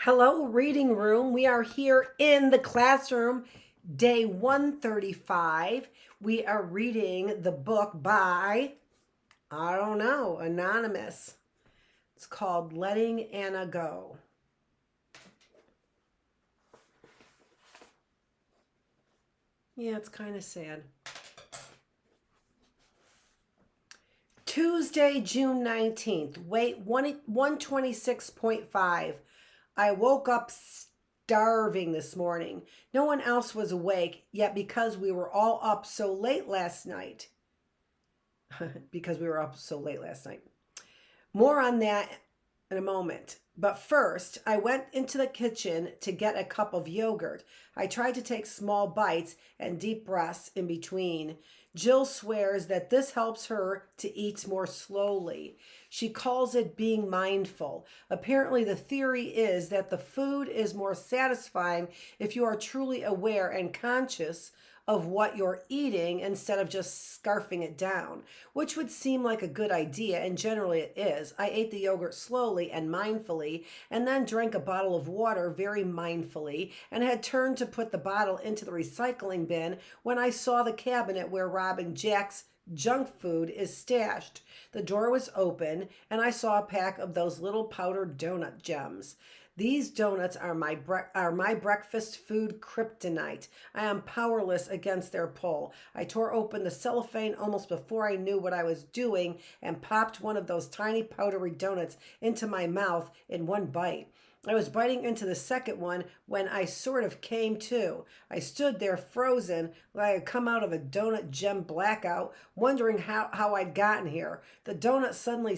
Hello, reading room. We are here in the classroom, day 135. We are reading the book by, I don't know, anonymous. It's called Letting Anna Go. Yeah, it's kind of sad. Tuesday, June 19th, weight 126.5. I woke up starving this morning. No one else was awake, yet because we were all up so late last night. More on that in a moment. But first, I went into the kitchen to get a cup of yogurt. I tried to take small bites and deep breaths in between. Jill swears that this helps her to eat more slowly. She calls it being mindful. Apparently, the theory is that the food is more satisfying if you are truly aware and conscious of what you're eating instead of just scarfing it down, which would seem like a good idea, and generally it is. I ate the yogurt slowly and mindfully, and then drank a bottle of water very mindfully, and had turned to put the bottle into the recycling bin when I saw the cabinet where Rob and Jack's junk food is stashed. The door was open, and I saw a pack of those little powdered donut gems. These donuts are my breakfast food kryptonite. I am powerless against their pull. I tore open the cellophane almost before I knew what I was doing and popped one of those tiny powdery donuts into my mouth in one bite. I was biting into the second one when I sort of came to. I stood there frozen like I had come out of a donut gem blackout, wondering how I'd gotten here. The donut suddenly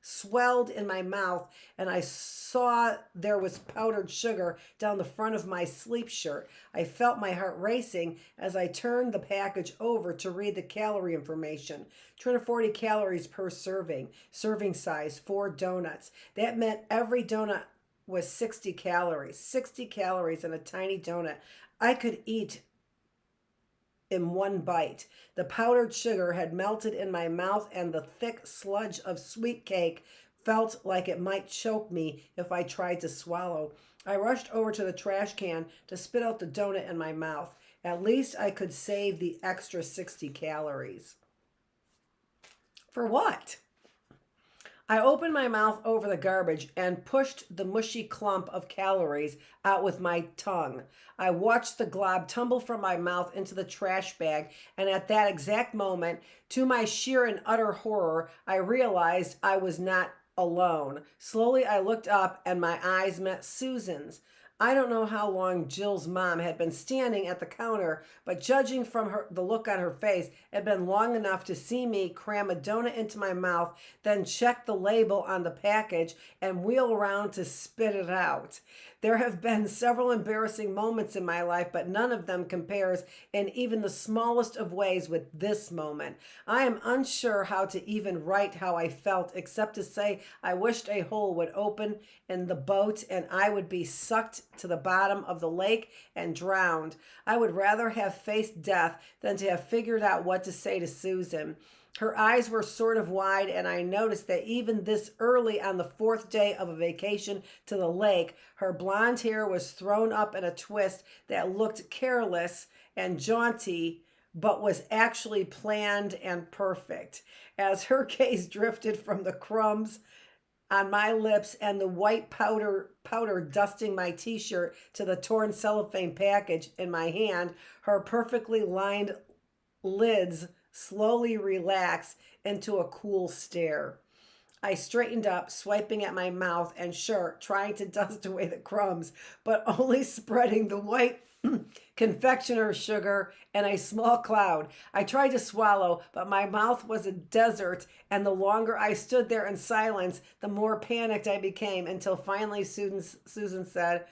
swelled in my mouth, and I saw there was powdered sugar down the front of my sleep shirt. I felt my heart racing as I turned the package over to read the calorie information. 240 calories per serving. Serving size, 4 donuts. That meant every donut was 60 calories. 60 calories in a tiny donut. I could eat in one bite. The powdered sugar had melted in my mouth, and the thick sludge of sweet cake felt like it might choke me if I tried to swallow. I rushed over to the trash can to spit out the donut in my mouth. At least I could save the extra 60 calories. For what? I opened my mouth over the garbage and pushed the mushy clump of calories out with my tongue. I watched the glob tumble from my mouth into the trash bag, and at that exact moment, to my sheer and utter horror, I realized I was not alone. Slowly, I looked up, and my eyes met Susan's. I don't know how long Jill's mom had been standing at the counter, but judging from the look on her face, it had been long enough to see me cram a donut into my mouth, then check the label on the package and wheel around to spit it out. There have been several embarrassing moments in my life, but none of them compares in even the smallest of ways with this moment. I am unsure how to even write how I felt, except to say I wished a hole would open in the boat and I would be sucked to the bottom of the lake and drowned. I would rather have faced death than to have figured out what to say to Susan. Her eyes were sort of wide, and I noticed that even this early on the 4th day of a vacation to the lake, her blonde hair was thrown up in a twist that looked careless and jaunty, but was actually planned and perfect. As her gaze drifted from the crumbs on my lips and the white powder dusting my t-shirt to the torn cellophane package in my hand, her perfectly lined lids slowly relaxed into a cool stare. I straightened up, swiping at my mouth and shirt, trying to dust away the crumbs, but only spreading the white confectioner's sugar in a small cloud. I tried to swallow, but my mouth was a desert, and the longer I stood there in silence, the more panicked I became, until finally Susan said,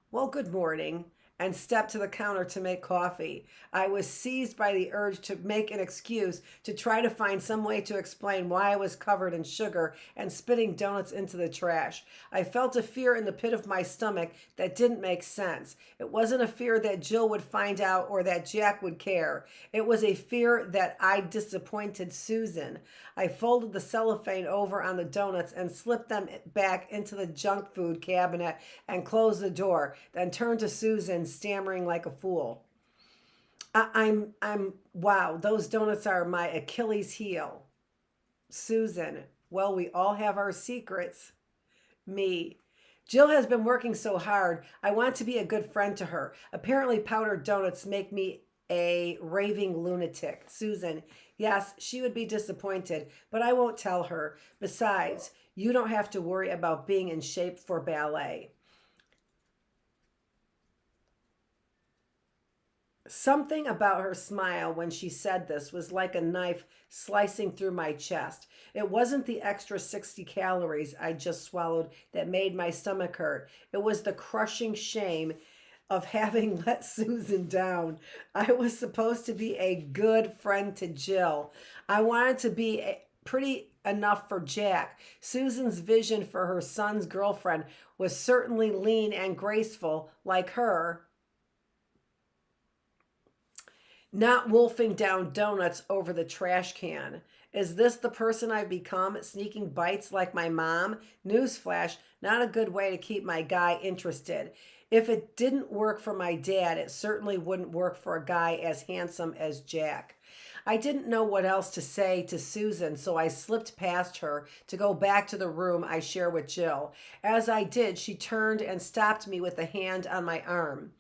"Well, good morning." and stepped to the counter to make coffee. I was seized by the urge to make an excuse, to try to find some way to explain why I was covered in sugar and spitting donuts into the trash. I felt a fear in the pit of my stomach that didn't make sense. It wasn't a fear that Jill would find out or that Jack would care. It was a fear that I disappointed Susan. I folded the cellophane over on the donuts and slipped them back into the junk food cabinet and closed the door, then turned to Susan, stammering like a fool. Wow, those donuts are my Achilles heel. Susan, well, we all have our secrets. Me. Jill has been working so hard. I want to be a good friend to her. Apparently, powdered donuts make me a raving lunatic. Susan, yes, she would be disappointed, but I won't tell her. Besides, you don't have to worry about being in shape for ballet. Something about her smile when she said this was like a knife slicing through my chest. It wasn't the extra 60 calories I just swallowed that made my stomach hurt. It was the crushing shame of having let Susan down. I was supposed to be a good friend to Jill. I wanted to be pretty enough for Jack. Susan's vision for her son's girlfriend was certainly lean and graceful like her, not wolfing down donuts over the trash can. Is this the person I've become, sneaking bites like my mom? Newsflash, not a good way to keep my guy interested. If it didn't work for my dad, it certainly wouldn't work for a guy as handsome as Jack. I didn't know what else to say to Susan, so I slipped past her to go back to the room I share with Jill. As I did, she turned and stopped me with a hand on my arm.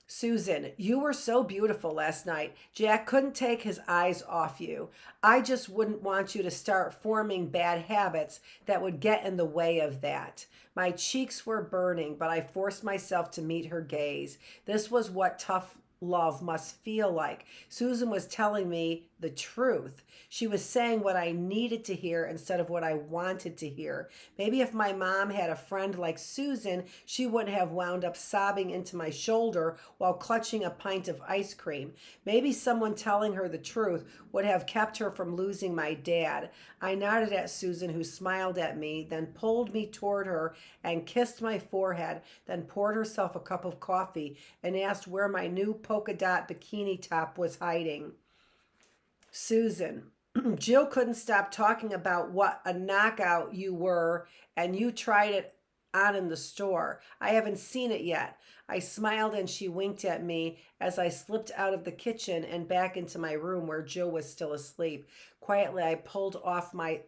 Susan, you were so beautiful last night. Jack couldn't take his eyes off you. I just wouldn't want you to start forming bad habits that would get in the way of that. My cheeks were burning, but I forced myself to meet her gaze. This was what tough love must feel like. Susan was telling me the truth. She was saying what I needed to hear instead of what I wanted to hear. Maybe if my mom had a friend like Susan, she wouldn't have wound up sobbing into my shoulder while clutching a pint of ice cream. Maybe someone telling her the truth would have kept her from losing my dad. I nodded at Susan, who smiled at me, then pulled me toward her and kissed my forehead, then poured herself a cup of coffee and asked where my new polka dot bikini top was hiding. Susan, Jill couldn't stop talking about what a knockout you were, and you tried it on in the store. I haven't seen it yet. I smiled and she winked at me as I slipped out of the kitchen and back into my room where Jill was still asleep. Quietly, I pulled off my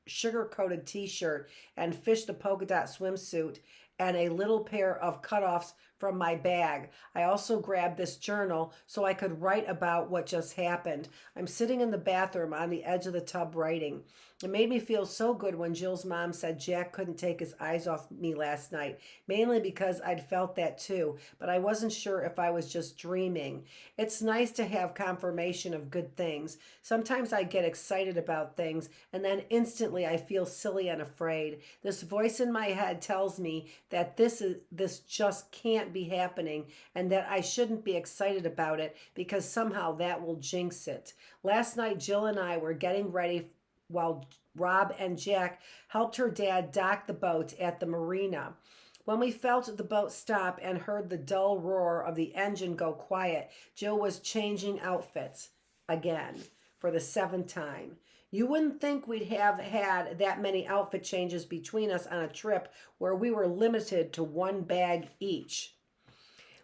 sugar-coated t-shirt and fished the polka dot swimsuit and a little pair of cutoffs from my bag. I also grabbed this journal so I could write about what just happened. I'm sitting in the bathroom on the edge of the tub writing. It made me feel so good when Jill's mom said Jack couldn't take his eyes off me last night, mainly because I'd felt that too, but I wasn't sure if I was just dreaming. It's nice to have confirmation of good things. Sometimes I get excited about things, and then instantly I feel silly and afraid. This voice in my head tells me that this just can't be happening and that I shouldn't be excited about it because somehow that will jinx it. Last night, Jill and I were getting ready while Rob and Jack helped her dad dock the boat at the marina. When we felt the boat stop and heard the dull roar of the engine go quiet, Jill was changing outfits again for the 7th time. You wouldn't think we'd have had that many outfit changes between us on a trip where we were limited to one bag each.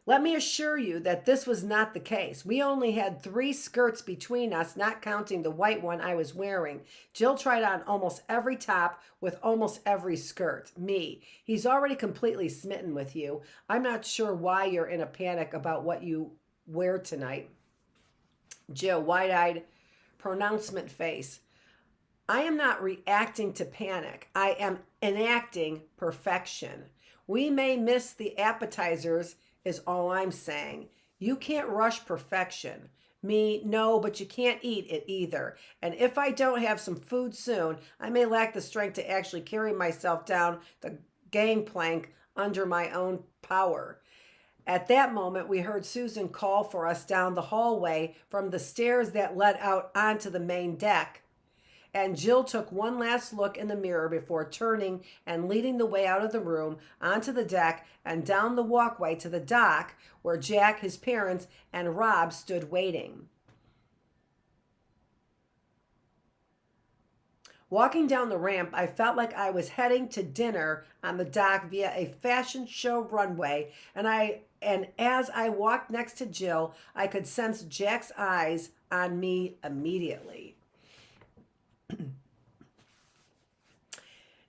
Let me assure you that this was not the case. We only had 3 skirts between us, not counting the white one I was wearing. Jill tried on almost every top with almost every skirt. Me. He's already completely smitten with you. I'm not sure why you're in a panic about what you wear tonight. Jill, wide-eyed, pronouncement face. I am not reacting to panic. I am enacting perfection. We may miss the appetizers is all I'm saying. You can't rush perfection. Me, no, but you can't eat it either. And if I don't have some food soon, I may lack the strength to actually carry myself down the gangplank under my own power. At that moment, we heard Susan call for us down the hallway from the stairs that led out onto the main deck. And Jill took one last look in the mirror before turning and leading the way out of the room, onto the deck, and down the walkway to the dock where Jack, his parents, and Rob stood waiting. Walking down the ramp, I felt like I was heading to dinner on the dock via a fashion show runway, and as I walked next to Jill, I could sense Jack's eyes on me immediately.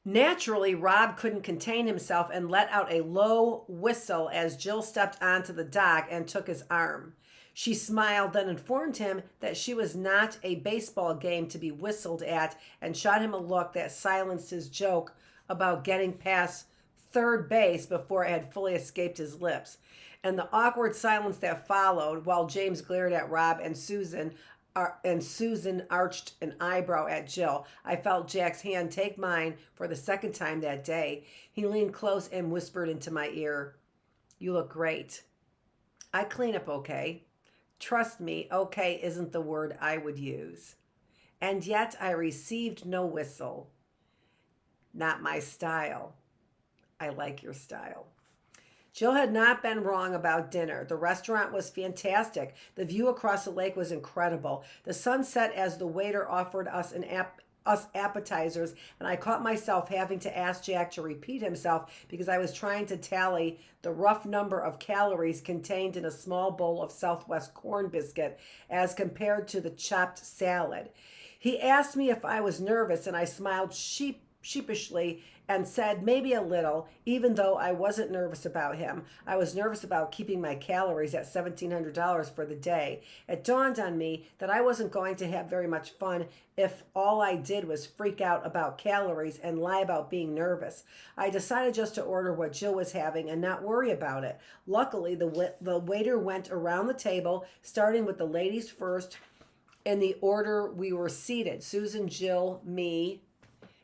Naturally, Rob couldn't contain himself and let out a low whistle as Jill stepped onto the dock and took his arm. She smiled, then informed him that she was not a baseball game to be whistled at, and shot him a look that silenced his joke about getting past third base before it had fully escaped his lips. And the awkward silence that followed, while James glared at Rob and Susan arched an eyebrow at Jill. I felt Jack's hand take mine for the second time that day. He leaned close and whispered into my ear, "You look great." "I clean up okay." Trust me, okay isn't the word I would use. And yet I received no whistle. Not my style. I like your style. Jill had not been wrong about dinner. The restaurant was fantastic. The view across the lake was incredible. The sun set as the waiter offered us appetizers, and I caught myself having to ask Jack to repeat himself because I was trying to tally the rough number of calories contained in a small bowl of Southwest corn biscuit as compared to the chopped salad. He asked me if I was nervous, and I smiled sheepishly and said maybe a little, even though I wasn't nervous about him. I was nervous about keeping my calories at $1,700 for the day. It dawned on me that I wasn't going to have very much fun if all I did was freak out about calories and lie about being nervous. I decided just to order what Jill was having and not worry about it. Luckily, the waiter went around the table, starting with the ladies first in the order we were seated: Susan, Jill, me.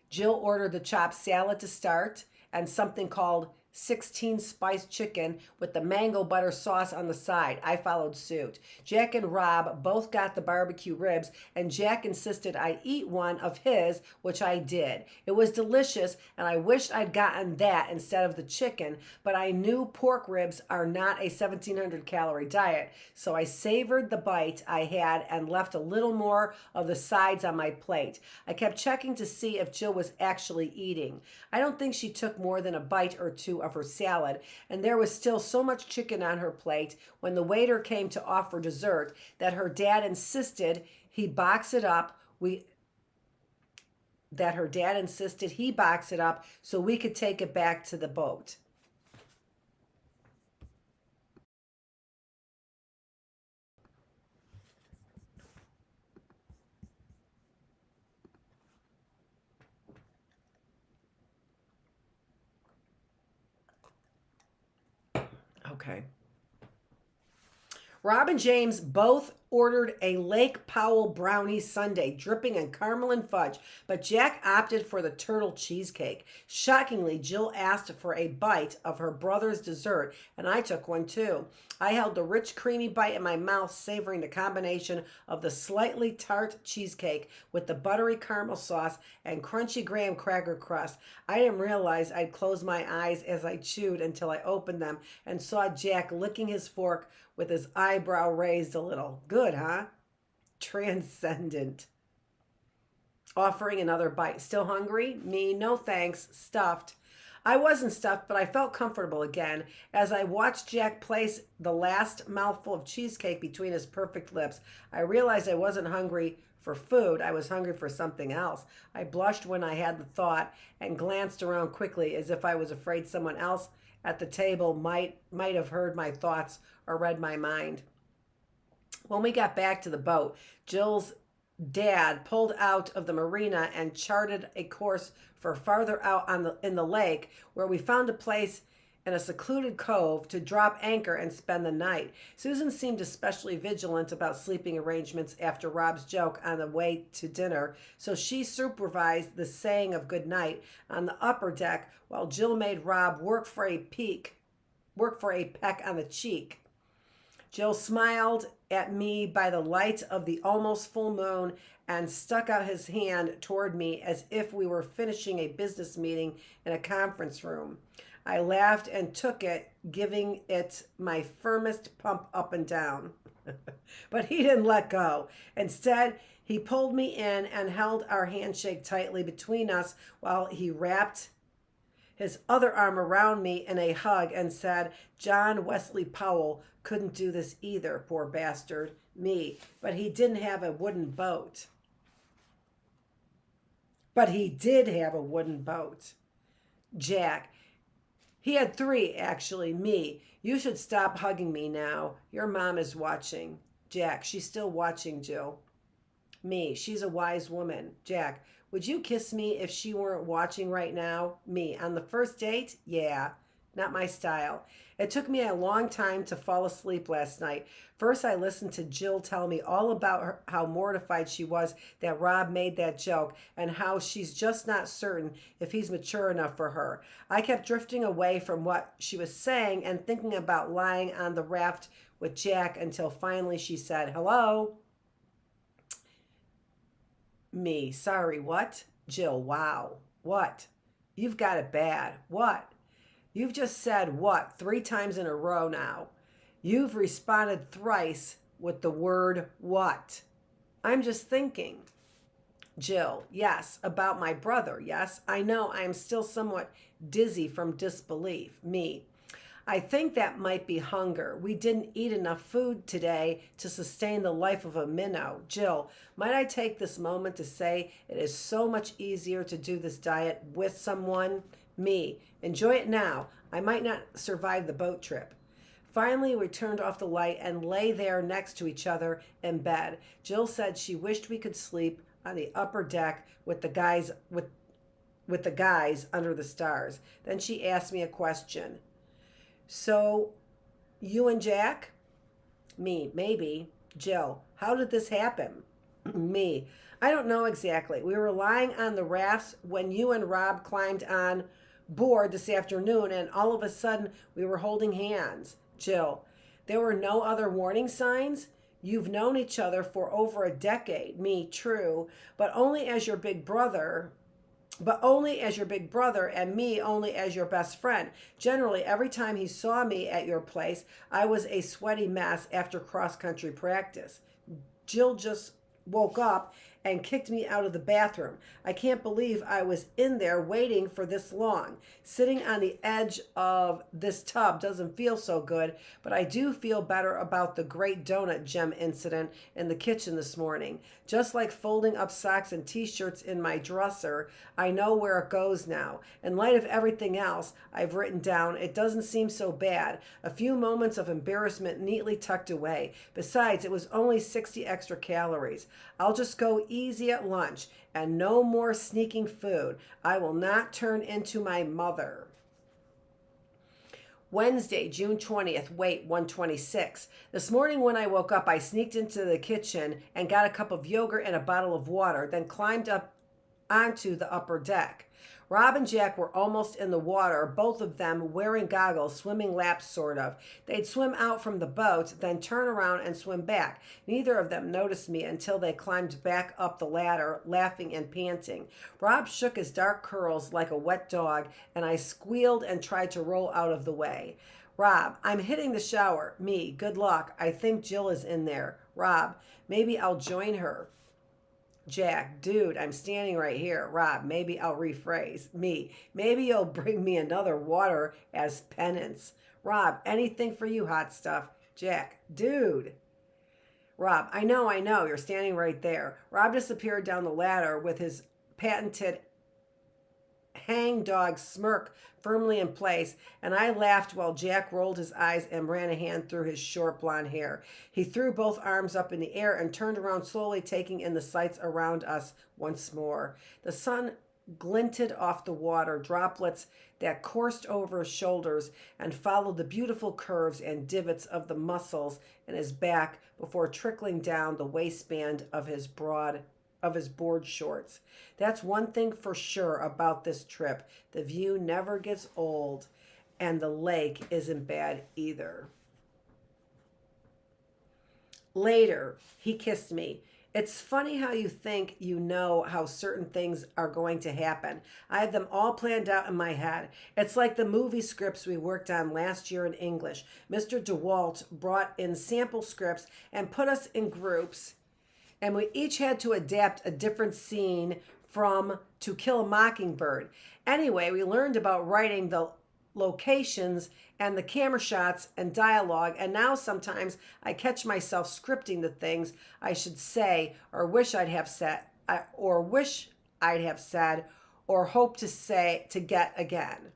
Jill ordered the chopped salad to start and something called 16 spice chicken with the mango butter sauce on the side. I followed suit. Jack and Rob both got the barbecue ribs, and Jack insisted I eat one of his, which I did. It was delicious, and I wished I'd gotten that instead of the chicken, but I knew pork ribs are not a 1,700 calorie diet, so I savored the bite I had and left a little more of the sides on my plate. I kept checking to see if Jill was actually eating. I don't think she took more than a bite or two of her salad, and there was still so much chicken on her plate when the waiter came to offer dessert that her dad insisted he box it up. So we could take it back to the boat. Okay. Rob and James both ordered a Lake Powell brownie sundae dripping in caramel and fudge, but Jack opted for the turtle cheesecake. Shockingly, Jill asked for a bite of her brother's dessert, and I took one too. I held the rich, creamy bite in my mouth, savoring the combination of the slightly tart cheesecake with the buttery caramel sauce and crunchy graham cracker crust. I didn't realize I'd closed my eyes as I chewed until I opened them and saw Jack licking his fork with his eyebrow raised a little. Good, huh? Transcendent. Offering another bite. Still hungry? Me, no thanks. Stuffed. I wasn't stuffed, but I felt comfortable again as I watched Jack place the last mouthful of cheesecake between his perfect lips. I realized I wasn't hungry for food. I was hungry for something else. I blushed when I had the thought and glanced around quickly as if I was afraid someone else at the table might have heard my thoughts or read my mind. When we got back to the boat, Jill's dad pulled out of the marina and charted a course for farther out in the lake, where we found a place in a secluded cove to drop anchor and spend the night. Susan seemed especially vigilant about sleeping arrangements after Rob's joke on the way to dinner, so she supervised the saying of goodnight on the upper deck while Jill made Rob work for a peek work for a peck on the cheek. Jill smiled at me by the light of the almost full moon and stuck out his hand toward me as if we were finishing a business meeting in a conference room. I laughed and took it, giving it my firmest pump up and down. But he didn't let go. Instead, he pulled me in and held our handshake tightly between us while he wrapped his other arm around me in a hug and said, John Wesley Powell couldn't do this either, poor bastard, me. But he didn't have a wooden boat. But he did have a wooden boat. Jack. He had 3, actually, me. You should stop hugging me now. Your mom is watching. Jack. She's still watching, Jill. Me. She's a wise woman. Jack. Would you kiss me if she weren't watching right now? Me. On the first date? Yeah. Not my style. It took me a long time to fall asleep last night. First, I listened to Jill tell me all about how mortified she was that Rob made that joke and how she's just not certain if he's mature enough for her. I kept drifting away from what she was saying and thinking about lying on the raft with Jack until finally she said, hello? Me. Sorry, what? Jill. Wow. What? You've got it bad. What? You've just said what 3 times in a row now. You've responded thrice with the word what. I'm just thinking. Jill. Yes, about my brother. Yes, I know I am still somewhat dizzy from disbelief. Me. I think that might be hunger. We didn't eat enough food today to sustain the life of a minnow. Jill, might I take this moment to say it is so much easier to do this diet with someone? Me. Enjoy it now. I might not survive the boat trip. Finally, we turned off the light and lay there next to each other in bed. Jill said she wished we could sleep on the upper deck with the guys under the stars. Then she asked me a question. So, you and Jack? Me. Maybe. Jill. How did this happen? Me. I don't know exactly. We were lying on the rafts when you and Rob climbed on board this afternoon, and all of a sudden we were holding hands. Jill. There were no other warning signs? You've known each other for over a decade. Me. True. But only as your big brother, and me only as your best friend. Generally, every time he saw me at your place, I was a sweaty mess after cross-country practice. Jill just woke up and kicked me out of the bathroom. I can't believe I was in there waiting for this long. Sitting on the edge of this tub doesn't feel so good, but I do feel better about the great donut gem incident in the kitchen this morning. Just like folding up socks and t-shirts in my dresser, I know where it goes now. In light of everything else I've written down, it doesn't seem so bad. A few moments of embarrassment neatly tucked away. Besides, it was only 60 extra calories. I'll just go easy at lunch and no more sneaking food. I will not turn into my mother. Wednesday, June 20th, wait, 126. This morning when I woke up, I sneaked into the kitchen and got a cup of yogurt and a bottle of water, then climbed up onto the upper deck. Rob and Jack were almost in the water, both of them wearing goggles, swimming laps sort of. They'd swim out from the boat, then turn around and swim back. Neither of them noticed me until they climbed back up the ladder, laughing and panting. Rob shook his dark curls like a wet dog, and I squealed and tried to roll out of the way. Rob, I'm hitting the shower. Me, good luck. I think Jill is in there. Rob, maybe I'll join her. Jack, dude, I'm standing right here. Rob, maybe I'll rephrase. Me, maybe you'll bring me another water as penance. Rob, anything for you, hot stuff. Jack, dude. Rob, I know, you're standing right there. Rob disappeared down the ladder with his patented hangdog smirk firmly in place, and I laughed while Jack rolled his eyes and ran a hand through his short blonde hair. He threw both arms up in the air and turned around slowly, taking in the sights around us once more. The sun glinted off the water, droplets that coursed over his shoulders and followed the beautiful curves and divots of the muscles in his back before trickling down the waistband of his board shorts. That's one thing for sure about this trip. The view never gets old. and the lake isn't bad either. Later, he kissed me. It's funny how you think you know how certain things are going to happen. I have them all planned out in my head. It's like the movie scripts we worked on last year in English. Mr. DeWalt brought in sample scripts and put us in groups, and we each had to adapt a different scene from To Kill a Mockingbird. Anyway, we learned about writing the locations and the camera shots and dialogue, and now sometimes I catch myself scripting the things I should say or wish I'd have said or hope to say to get again.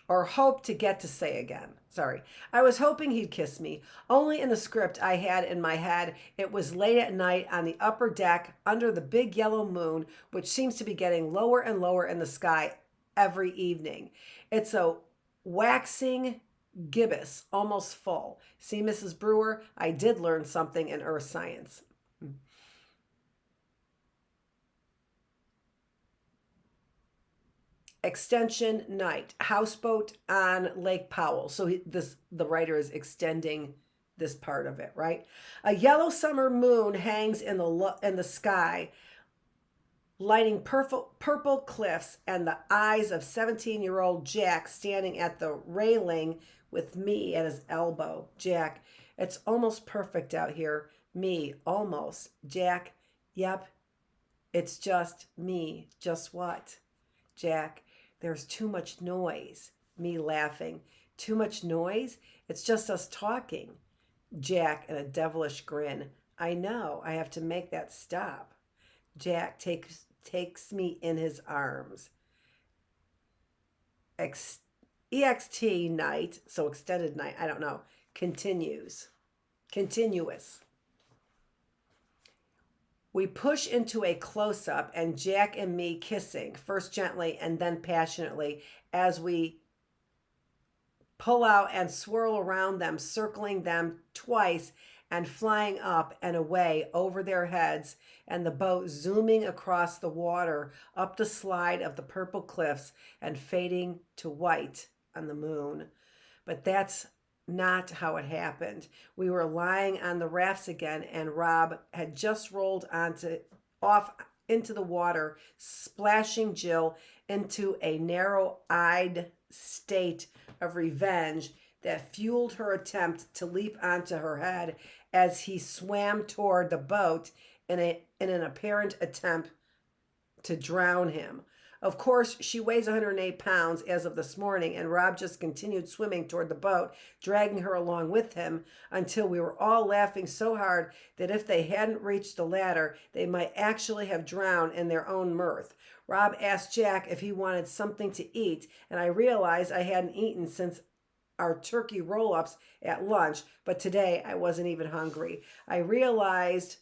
Or hope to get to say again. Sorry. I was hoping he'd kiss me. Only in the script I had in my head, it was late at night on the upper deck under the big yellow moon, which seems to be getting lower and lower in the sky every evening. It's a waxing gibbous, almost full. See, Mrs. Brewer, I did learn something in earth science. Extension night, houseboat on Lake Powell. So the writer is extending this part of it, right? A yellow summer moon hangs in the sky, lighting purple cliffs and the eyes of 17-year-old Jack standing at the railing with me at his elbow. Jack, it's almost perfect out here. Me, almost. Jack, yep, it's just me. Just what? Jack, there's too much noise. Me laughing. Too much noise? It's just us talking. Jack in a devilish grin. I know, I have to make that stop. Jack takes me in his arms. EXT night, so extended night, I don't know, continuous. We push into a close-up and Jack and me kissing, first gently and then passionately, as we pull out and swirl around them, circling them twice and flying up and away over their heads, and the boat zooming across the water up the slide of the purple cliffs and fading to white on the moon. But that's not how it happened. We were lying on the rafts again, and Rob had just rolled off into the water, splashing Jill into a narrow-eyed state of revenge that fueled her attempt to leap onto her head as he swam toward the boat in an apparent attempt to drown him. Of course, she weighs 108 pounds as of this morning, and Rob just continued swimming toward the boat, dragging her along with him until we were all laughing so hard that if they hadn't reached the ladder, they might actually have drowned in their own mirth. Rob asked Jack if he wanted something to eat, and I realized I hadn't eaten since our turkey roll-ups at lunch, but today I wasn't even hungry. I realized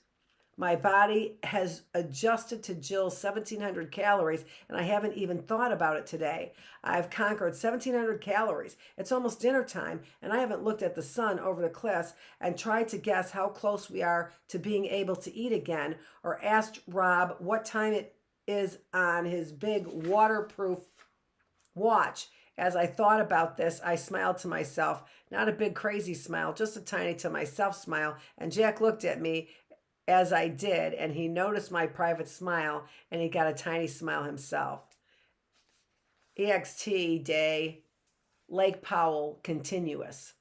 my body has adjusted to Jill's 1,700 calories, and I haven't even thought about it today. I've conquered 1,700 calories. It's almost dinner time, and I haven't looked at the sun over the cliffs and tried to guess how close we are to being able to eat again, or asked Rob what time it is on his big waterproof watch. As I thought about this, I smiled to myself. Not a big crazy smile, just a tiny to myself smile, and Jack looked at me as I did, and he noticed my private smile, and he got a tiny smile himself. EXT day, Lake Powell, continuous.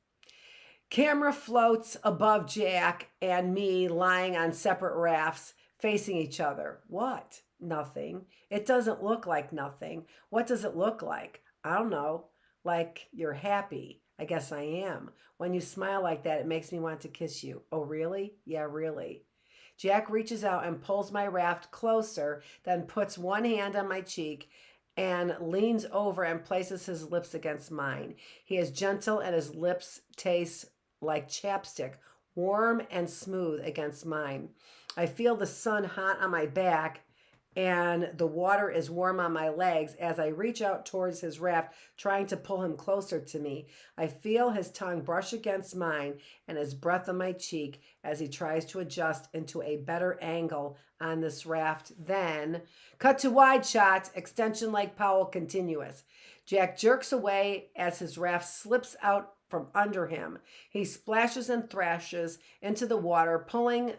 Camera floats above Jack and me lying on separate rafts, facing each other. What? Nothing. It doesn't look like nothing. What does it look like? I don't know. Like you're happy. I guess I am. When you smile like that, it makes me want to kiss you. Oh, really? Yeah, really. Jack reaches out and pulls my raft closer, then puts one hand on my cheek and leans over and places his lips against mine. He is gentle and his lips taste like chapstick, warm and smooth against mine. I feel the sun hot on my back and the water is warm on my legs as I reach out towards his raft, trying to pull him closer to me. I feel his tongue brush against mine and his breath on my cheek as he tries to adjust into a better angle on this raft. Then, cut to wide shot, extension Lake Powell continuous. Jack jerks away as his raft slips out from under him. He splashes and thrashes into the water, pulling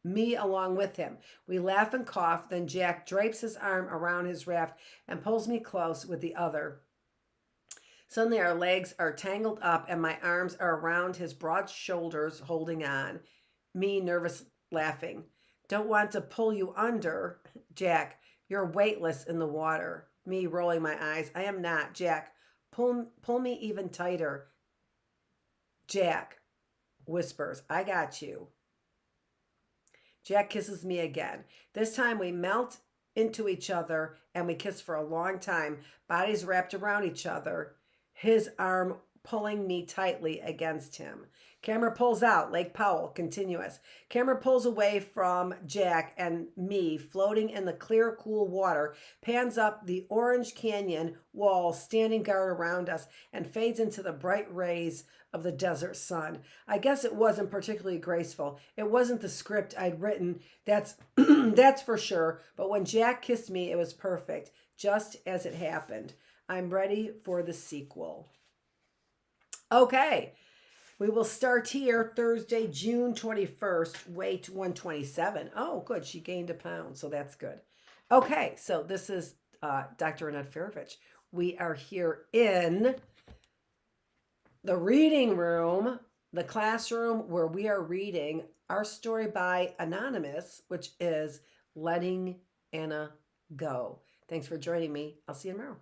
me along with him. We laugh and cough. Then Jack drapes his arm around his raft and pulls me close with the other. Suddenly our legs are tangled up and my arms are around his broad shoulders, holding on. Me nervous, laughing. Don't want to pull you under. Jack, you're weightless in the water. Me rolling my eyes. I am not. Jack, pull me even tighter. Jack whispers, I got you. Jack kisses me again. This time we melt into each other and we kiss for a long time, bodies wrapped around each other, his arm pulling me tightly against him. Camera pulls out, Lake Powell, continuous. Camera pulls away from Jack and me, floating in the clear, cool water, pans up the orange canyon wall standing guard around us, and fades into the bright rays of the desert sun. I guess it wasn't particularly graceful. It wasn't the script I'd written, that's that's for sure. But when Jack kissed me, it was perfect, just as it happened. I'm ready for the sequel. Okay. We will start here Thursday, June 21st, weight 127. Oh, good. She gained a pound, so that's good. Okay, so this is Dr. Annette Feravich. We are here in the reading room, the classroom where we are reading our story by Anonymous, which is Letting Anna Go. Thanks for joining me. I'll see you tomorrow.